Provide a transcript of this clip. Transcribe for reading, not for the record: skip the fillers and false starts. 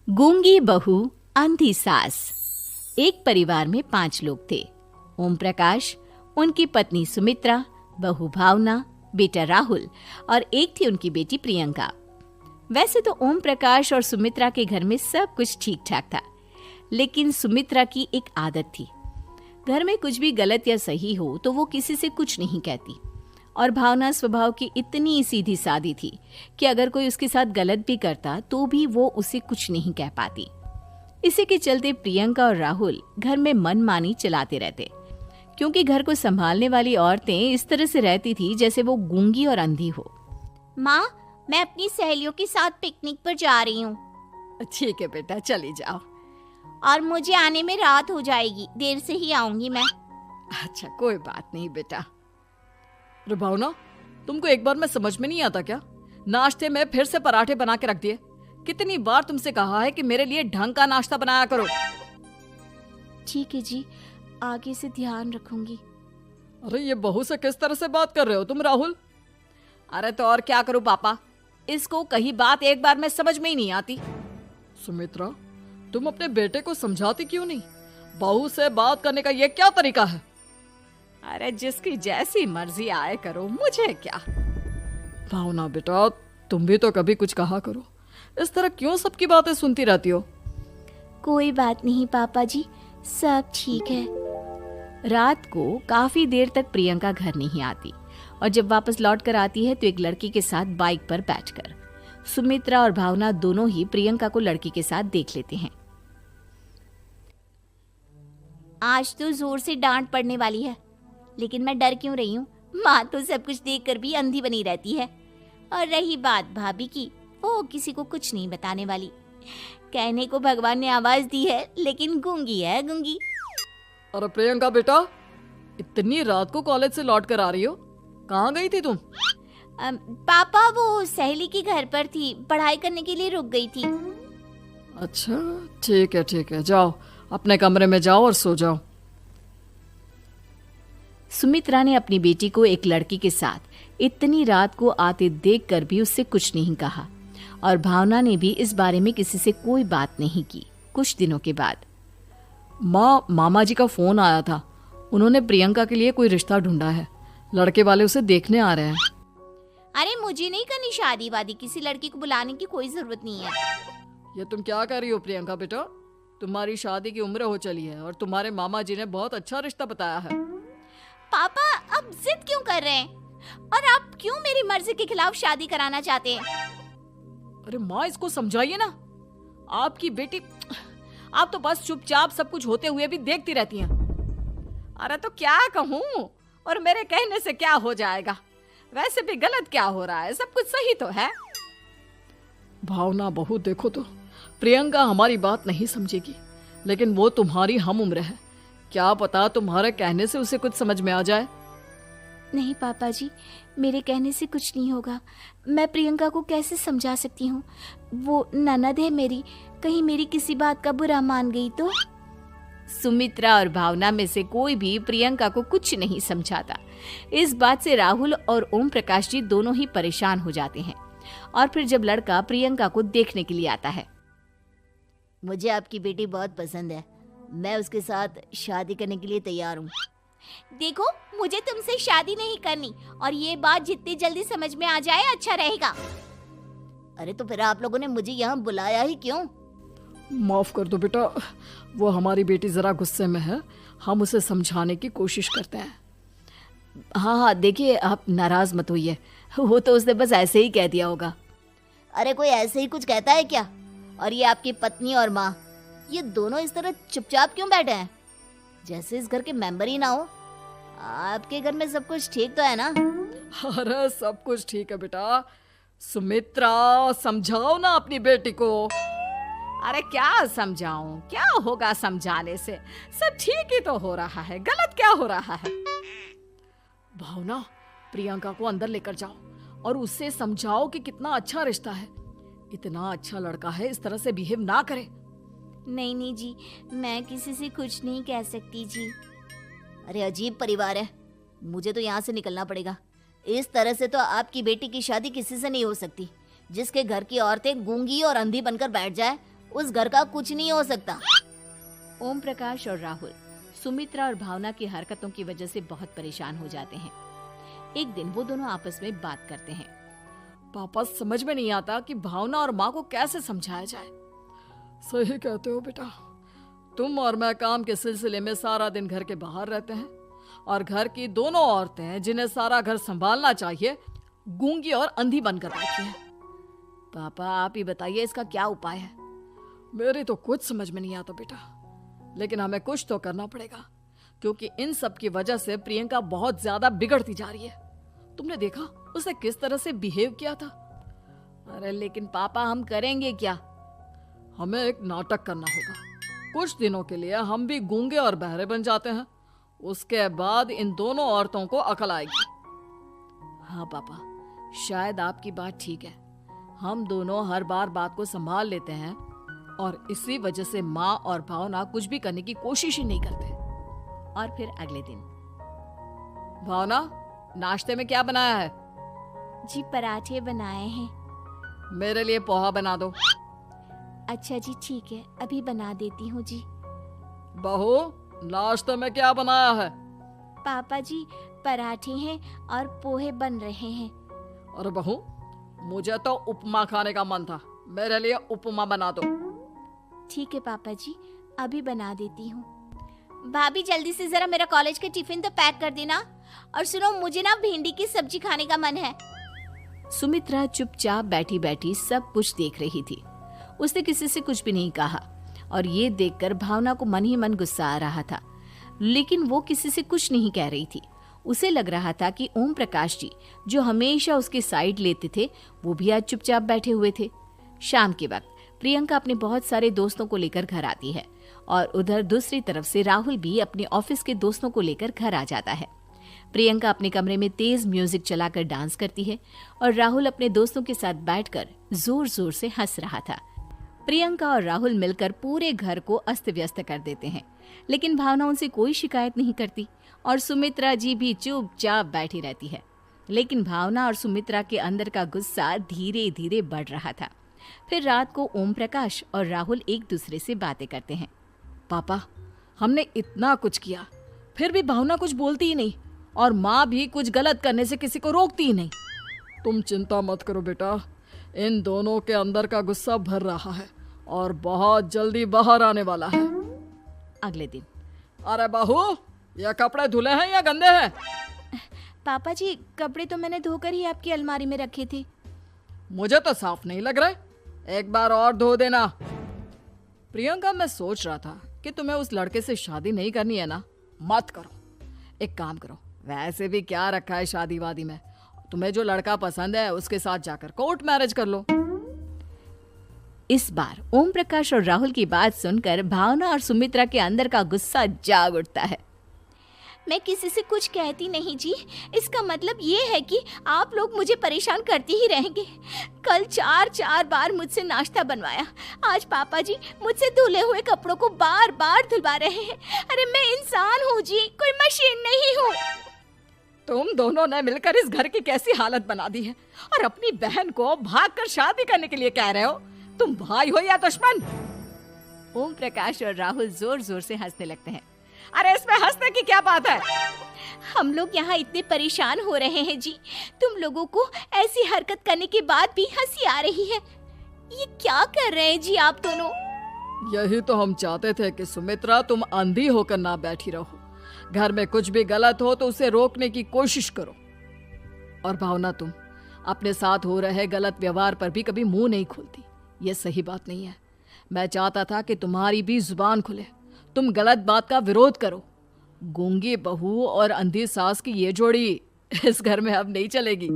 गूंगी बहू अंधी सास। एक परिवार में 5 लोग थे। ओम प्रकाश, उनकी पत्नी सुमित्रा, बहू भावना, बेटा राहुल और एक थी उनकी बेटी प्रियंका। वैसे तो ओम प्रकाश और सुमित्रा के घर में सब कुछ ठीक ठाक था, लेकिन सुमित्रा की एक आदत थी। घर में कुछ भी गलत या सही हो तो वो किसी से कुछ नहीं कहती। और भावना स्वभाव की इतनी सीधी सादी थी कि अगर कोई उसके साथ गलत भी करता तो भी वो उसे कुछ नहीं कह पाती। इसी के चलते प्रियंका और राहुल घर में मनमानी चलाते रहते, क्योंकि घर को संभालने वाली औरतें इस तरह से रहती थी जैसे वो गूंगी और अंधी हो। माँ, मैं अपनी सहेलियों के साथ पिकनिक पर जा रही हूँ। ठीक है बेटा, चली जाओ। और मुझे आने में रात हो जाएगी, देर से ही आऊंगी मैं। अच्छा, कोई बात नहीं बेटा। अरे भावना, तुमको एक बार में समझ में नहीं आता क्या? नाश्ते में फिर से पराठे बना के रख दिए। कितनी बार तुमसे कहा है कि मेरे लिए ढंग का नाश्ता बनाया करो। ठीक है जी, आगे से ध्यान रखूंगी। अरे ये बहू से किस तरह से बात कर रहे हो तुम राहुल? अरे तो और क्या करूं पापा, इसको कही बात एक बार में समझ में ही नहीं आती। सुमित्रा, तुम अपने बेटे को समझाती क्यों नहीं? बहू से बात करने का ये क्या तरीका है? अरे जिसकी जैसी मर्जी आए करो, मुझे क्या। भावना बेटा, तुम भी तो कभी कुछ कहा करो। इस तरह क्यों सबकी बातें सुनती रहती हो? कोई बात नहीं पापा जी, सब ठीक है। रात को काफी देर तक प्रियंका घर नहीं आती और जब वापस लौट कर आती है तो एक लड़की के साथ बाइक पर बैठकर। सुमित्रा और भावना दोनों ही प्रियंका को लड़की के साथ देख लेते हैं। आज तो जोर से डांट पड़ने वाली है, लेकिन मैं डर क्यों रही हूँ? माँ तो सब कुछ देखकर भी अंधी बनी रहती है। और रही बात भाभी की, वो किसी को कुछ नहीं बताने वाली। कहने को भगवान ने आवाज दी है, लेकिन गूंगी है गूंगी। अरे प्रियंका बेटा, इतनी रात को कॉलेज से लौट कर आ रही हो? कहाँ गई थी तुम? पापा, वो सहेली के घर पर थी, पढ़ाई करने के लिए रुक गई थी। अच्छा, ठीक है, जाओ अपने कमरे में जाओ और सो जाओ। सुमित्रा ने अपनी बेटी को एक लड़की के साथ इतनी रात को आते देखकर भी उससे कुछ नहीं कहा और भावना ने भी इस बारे में किसी से कोई बात नहीं की। कुछ दिनों के बाद मामा जी का फोन आया था। उन्होंने प्रियंका के लिए कोई रिश्ता ढूंढा है। लड़के वाले उसे देखने आ रहे हैं। अरे मुझे नहीं करनी शादी वादी, किसी लड़की को बुलाने की कोई जरूरत नहीं है। ये तुम क्या कर रही हो प्रियंका बेटा? तुम्हारी शादी की उम्र हो चली है और तुम्हारे मामा जी ने बहुत अच्छा रिश्ता बताया है। पापा, अब जिद क्यों कर रहे हैं? और आप क्यों मेरी मर्जी के खिलाफ शादी कराना चाहते हैं? अरे माँ, इसको समझाइए ना। आपकी बेटी, आप तो बस चुपचाप सब कुछ होते हुए भी देखती रहती हैं। अरे तो क्या कहूँ, और मेरे कहने से क्या हो जाएगा? वैसे भी गलत क्या हो रहा है, सब कुछ सही तो है। भावना बहू, देखो तो प्रियंका हमारी बात नहीं समझेगी, लेकिन वो तुम्हारी हम उम्र है। क्या पता तुम्हारे कहने से उसे कुछ समझ में आ जाए। नहीं पापा जी, मेरे कहने से कुछ नहीं होगा। मैं प्रियंका को कैसे समझा सकती हूँ? वो ननद है मेरी, कहीं मेरी किसी बात का बुरा मान गई तो? सुमित्रा और भावना में से कोई भी प्रियंका को कुछ नहीं समझाता। इस बात से राहुल और ओम प्रकाश जी दोनों ही परेशान हो जाते हैं। और फिर जब लड़का प्रियंका को देखने के लिए आता है, मुझे आपकी बेटी बहुत पसंद है, मैं उसके साथ शादी करने के लिए तैयार हूँ। देखो, मुझे तुमसे शादी नहीं करनी, और ये बात जितनी जल्दी समझ में आ जाए अच्छा रहेगा। अरे तो फिर आप लोगों ने मुझे यहाँ बुलाया ही क्यों? माफ कर दो बेटा, वो हमारी बेटी जरा गुस्से में है, हम उसे समझाने की कोशिश करते हैं। हाँ, देखिए आप नाराज मत होइए, वो तो उसने बस ऐसे ही कह दिया होगा। अरे कोई ऐसे ही कुछ कहता है क्या? और ये आपकी पत्नी और माँ, ये दोनों इस तरह चुपचाप क्यों बैठे हैं, जैसे इस घर के मेंबर ही ना हो? आपके घर में सब कुछ ठीक तो है ना? अरे सब कुछ ठीक है बेटा। सुमित्रा, समझाओ ना अपनी बेटी को। अरे क्या समझाऊं, क्या होगा समझाने से? सब ठीक ही तो हो रहा है, गलत क्या हो रहा है? भावना, प्रियंका को अंदर लेकर जाओ और उससे समझाओ कि कितना अच्छा रिश्ता है। इतना अच्छा लड़का है, इस तरह से बिहेव ना करे। नहीं जी, मैं किसी से कुछ नहीं कह सकती जी। अरे अजीब परिवार है, मुझे तो यहाँ से निकलना पड़ेगा। इस तरह से तो आपकी बेटी की शादी किसी से नहीं हो सकती। जिसके घर की औरतें गूंगी और अंधी बनकर बैठ जाए, उस घर का कुछ नहीं हो सकता। ओम प्रकाश और राहुल सुमित्रा और भावना की हरकतों की वजह से बहुत परेशान हो जाते हैं। एक दिन वो दोनों आपस में बात करते हैं। पापा, समझ में नहीं आता कि भावना और माँ को कैसे समझाया जाए। सही कहते हो बेटा, तुम और मैं काम के सिलसिले में सारा दिन घर के बाहर रहते हैं और घर की दोनों औरतें जिन्हें सारा घर संभालना चाहिए गूंगी और अंधी बनकर बैठी हैं। पापा, आप ही बताइए इसका क्या उपाय है? मेरी तो कुछ समझ में नहीं आता बेटा, लेकिन हमें कुछ तो करना पड़ेगा, क्योंकि इन सब की वजह से प्रियंका बहुत ज्यादा बिगड़ती जा रही है। तुमने देखा उसने किस तरह से बिहेव किया था। अरे लेकिन पापा, हम करेंगे क्या? हमें एक नाटक करना होगा। कुछ दिनों के लिए हम भी गूंगे और बहरे बन जाते हैं, उसके बाद इन दोनों औरतों को अकल आएगी। हाँ पापा, शायद आपकी बात ठीक है। हम दोनों हर बार बात को संभाल लेते हैं और इसी वजह से माँ और भावना कुछ भी करने की कोशिश ही नहीं करते। और फिर अगले दिन, भावना, नाश्ते में क्या बनाया है? जी, पराठे बनाए हैं। मेरे लिए पोहा बना दो। अच्छा जी, ठीक है, अभी बना देती हूँ जी। बहू, नाश्ते में क्या बनाया है? पापा जी, पराठे हैं और पोहे बन रहे हैं। अरे बहू, मुझे तो उपमा खाने का मन था, मेरे लिए उपमा बना दो। ठीक है पापा जी, अभी बना देती हूँ। भाभी, जल्दी से जरा मेरा कॉलेज के टिफिन तो पैक कर देना। और सुनो, मुझे ना भिंडी की सब्जी खाने का मन है। सुमित्रा चुपचाप बैठी बैठी सब कुछ देख रही थी। उसने किसी से कुछ भी नहीं कहा और ये देखकर भावना को मन ही मन गुस्सा आ रहा था, लेकिन वो किसी से कुछ नहीं कह रही थी। उसे लग रहा था कि ओम प्रकाश जी, जो हमेशा उसकी साइड लेते थे, वो भी आज चुपचाप बैठे हुए थे। शाम के वक्त प्रियंका अपने बहुत सारे दोस्तों को लेकर घर आती है और उधर दूसरी तरफ से राहुल भी अपने ऑफिस के दोस्तों को लेकर घर आ जाता है। प्रियंका अपने कमरे में तेज म्यूजिक चलाकर डांस करती है और राहुल अपने दोस्तों के साथ बैठकर जोर जोर से हंस रहा था। प्रियंका और राहुल मिलकर पूरे घर को अस्त व्यस्त कर देते हैं, लेकिन भावना उनसे कोई शिकायत नहीं करती और सुमित्रा जी भी चुपचाप बैठी रहती है। लेकिन भावना और सुमित्रा के अंदर का गुस्सा धीरे धीरे बढ़ रहा था। फिर रात को ओम प्रकाश और राहुल एक दूसरे से बातें करते हैं। पापा, हमने इतना कुछ किया, फिर भी भावना कुछ बोलती ही नहीं और माँ भी कुछ गलत करने से किसी को रोकती ही नहीं। तुम चिंता मत करो बेटा, इन दोनों के अंदर का गुस्सा भर रहा है और बहुत जल्दी बाहर आने वाला है। अगले दिन, अरे बहू, ये कपड़े धुले हैं या गंदे हैं? पापा जी, कपड़े तो मैंने धोकर ही आपकी अलमारी में रखे थे। मुझे तो साफ नहीं लग रहे, एक बार और धो देना। प्रियंका, मैं सोच रहा था कि तुम्हें उस लड़के से शादी नहीं करनी है ना, मत करो। एक काम करो, वैसे भी क्या रखा है शादी वादी में, तुम्हें जो लड़का पसंद है उसके साथ जाकर कोर्ट मैरिज कर लो। इस बार ओम प्रकाश और राहुल की बात सुनकर भावना और सुमित्रा के अंदर का गुस्सा जाग उठता है। मैं किसी से कुछ कहती नहीं जी, इसका मतलब ये है कि आप लोग मुझे परेशान करते ही रहेंगे। कल 4 बार मुझसे नाश्ता बनवाया, आज पापा जी मुझसे धुले हुए कपड़ों को बार बार धुलवा रहे हैं। अरे मैं इंसान हूँ जी, कोई मशीन नहीं हूँ। तुम दोनों ने मिलकर इस घर की कैसी हालत बना दी है और अपनी बहन को भागकर शादी करने के लिए कह रहे हो। तुम भाई हो या दुश्मन? ओम प्रकाश और राहुल जोर जोर से हंसने लगते हैं। अरे इसमें हंसने की क्या बात है? हम लोग यहाँ इतने परेशान हो रहे हैं जी, तुम लोगों को ऐसी हरकत करने के बाद भी हंसी आ रही है। ये क्या कर रहे हैं जी आप दोनों? यही तो हम चाहते थे कि सुमित्रा, तुम अंधी होकर ना बैठी रहो। घर में कुछ भी गलत हो तो उसे रोकने की कोशिश करो। और भावना, तुम अपने साथ हो रहे गलत व्यवहार पर भी कभी मुंह नहीं खोलती। ये सही बात नहीं है। मैं चाहता था कि तुम्हारी भी जुबान खुले, तुम गलत बात का विरोध करो। गूंगी बहू और अंधी सास की ये जोड़ी इस घर में अब नहीं चलेगी।